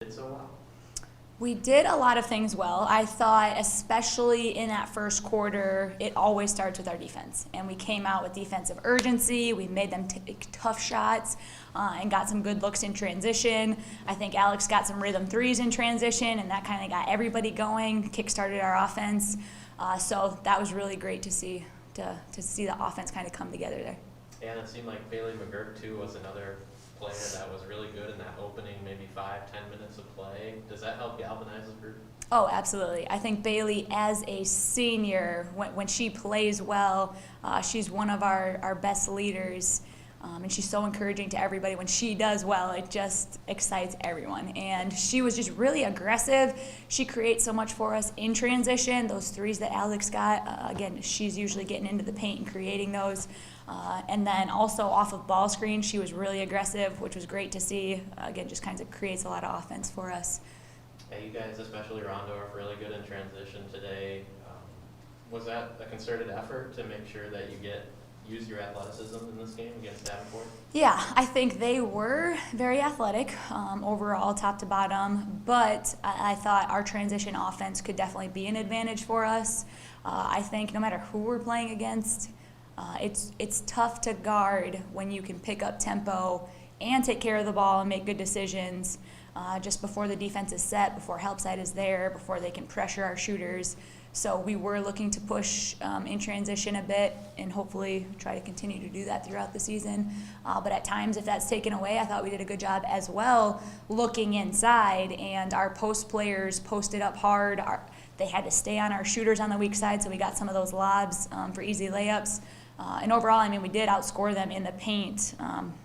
did so well? We did a lot of things well. I thought, especially in that first quarter, it always starts with our defense. And we came out with defensive urgency. We made them take tough shots and got some good looks in transition. I think Alex got some rhythm threes in transition, and that kind of got everybody going, kick-started our offense. So that was really great to see the offense kind of come together there. Yeah, and it seemed like Bailey McGurk, too, was another player that was really good in that opening maybe 5-10 minutes of play. Does that help galvanize the group? Oh, absolutely. I think Bailey, as a senior, when she plays well, she's one of our best leaders, and she's so encouraging to everybody. When she does well, it just excites everyone. And she was just really aggressive. She creates so much for us in transition. Those threes that Alex got, again, she's usually getting into the paint and creating those. And then also off of ball screen, she was really aggressive, which was great to see. Again, just kind of creates a lot of offense for us. Yeah, you guys, especially Rondorf, really good in transition today. Was that a concerted effort to make sure that you use your athleticism in this game against Davenport? Yeah, I think they were very athletic overall, top to bottom, but I thought our transition offense could definitely be an advantage for us. I think no matter who we're playing against, it's tough to guard when you can pick up tempo and take care of the ball and make good decisions just before the defense is set, before help side is there, before they can pressure our shooters. So we were looking to push in transition a bit and hopefully try to continue to do that throughout the season. But at times, if that's taken away, I thought we did a good job as well looking inside, and our post players posted up hard. They had to stay on our shooters on the weak side, so we got some of those lobs for easy layups. And overall, I mean, we did outscore them in the paint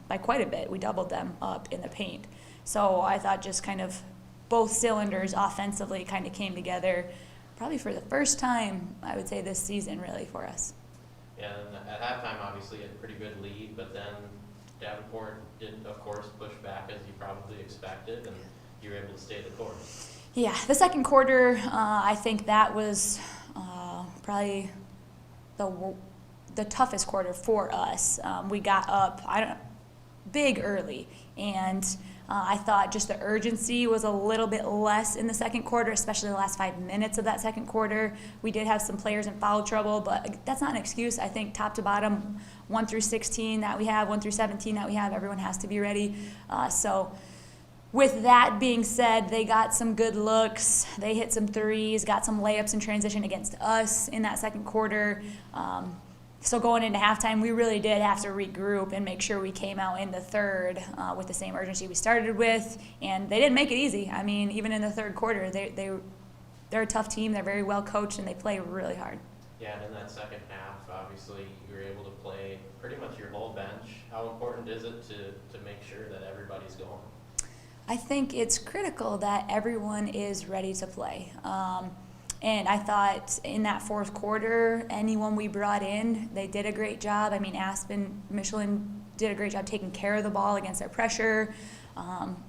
by quite a bit. We doubled them up in the paint. So I thought just kind of both cylinders offensively kind of came together probably for the first time, I would say, this season really for us. Yeah, and at halftime, obviously, you had a pretty good lead, but then Davenport did, of course, push back as you probably expected, and you were able to stay the course. Yeah, the second quarter, I think that was probably the toughest quarter for us. We got up big early, and I thought just the urgency was a little bit less in the second quarter, especially the last 5 minutes of that second quarter. We did have some players in foul trouble, but that's not an excuse. I think top to bottom, 1 through 16 that we have, 1 through 17 that we have, everyone has to be ready. So with that being said, they got some good looks. They hit some threes, got some layups in transition against us in that second quarter. So going into halftime, we really did have to regroup and make sure we came out in the third with the same urgency we started with, and they didn't make it easy. I mean, even in the third quarter, they're a tough team. They're very well coached, and they play really hard. Yeah, and in that second half, obviously, you were able to play pretty much your whole bench. How important is it to make sure that everybody's going? I think it's critical that everyone is ready to play. And I thought in that fourth quarter, anyone we brought in, they did a great job. I mean, Aspen Michelin did a great job taking care of the ball against our pressure.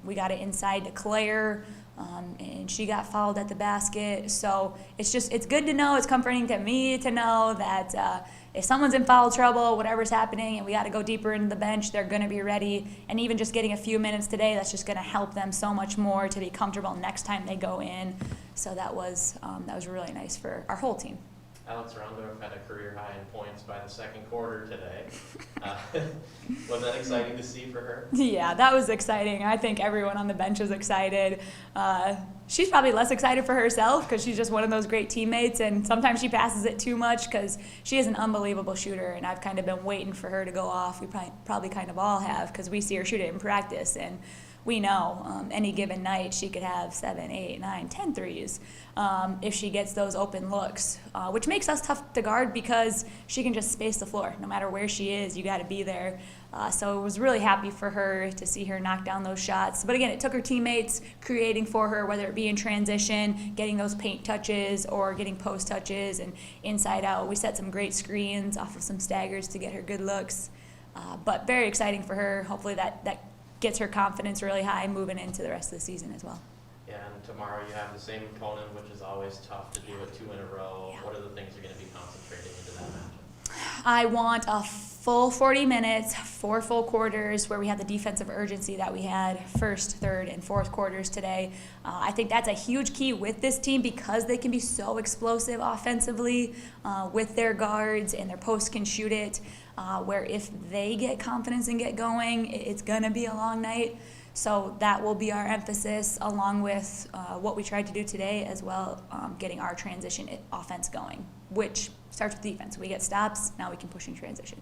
We got it inside to Claire, and she got fouled at the basket. So it's good to know, it's comforting to me to know that if someone's in foul trouble, whatever's happening, and we got to go deeper into the bench, they're going to be ready. And even just getting a few minutes today, that's just going to help them so much more to be comfortable next time they go in. So that was really nice for our whole team. Alex Rondorf had a career high in points by the second quarter today. Was that exciting to see for her? Yeah, that was exciting. I think everyone on the bench is excited. She's probably less excited for herself because she's just one of those great teammates, and sometimes she passes it too much because she is an unbelievable shooter, and I've kind of been waiting for her to go off. We probably kind of all have because we see her shoot it in practice, and we know any given night she could have 7, 8, 9, 10 threes if she gets those open looks, which makes us tough to guard because she can just space the floor. No matter where she is, you got to be there. So I was really happy for her to see her knock down those shots. But again, it took her teammates creating for her, whether it be in transition, getting those paint touches, or getting post touches and inside out. We set some great screens off of some staggers to get her good looks. But very exciting for her. Hopefully that gets her confidence really high moving into the rest of the season as well. Yeah, and tomorrow you have the same opponent, which is always tough to do it 2 in a row. Yeah. What are the things you're going to be concentrating into that matchup? I want a full 40 minutes, 4 full quarters where we have the defensive urgency that we had first, third, and fourth quarters today. I think that's a huge key with this team because they can be so explosive offensively with their guards, and their posts can shoot it, where if they get confidence and get going, it's going to be a long night. So that will be our emphasis, along with what we tried to do today as well, getting our transition offense going, which starts with defense. We get stops, now we can push in transition.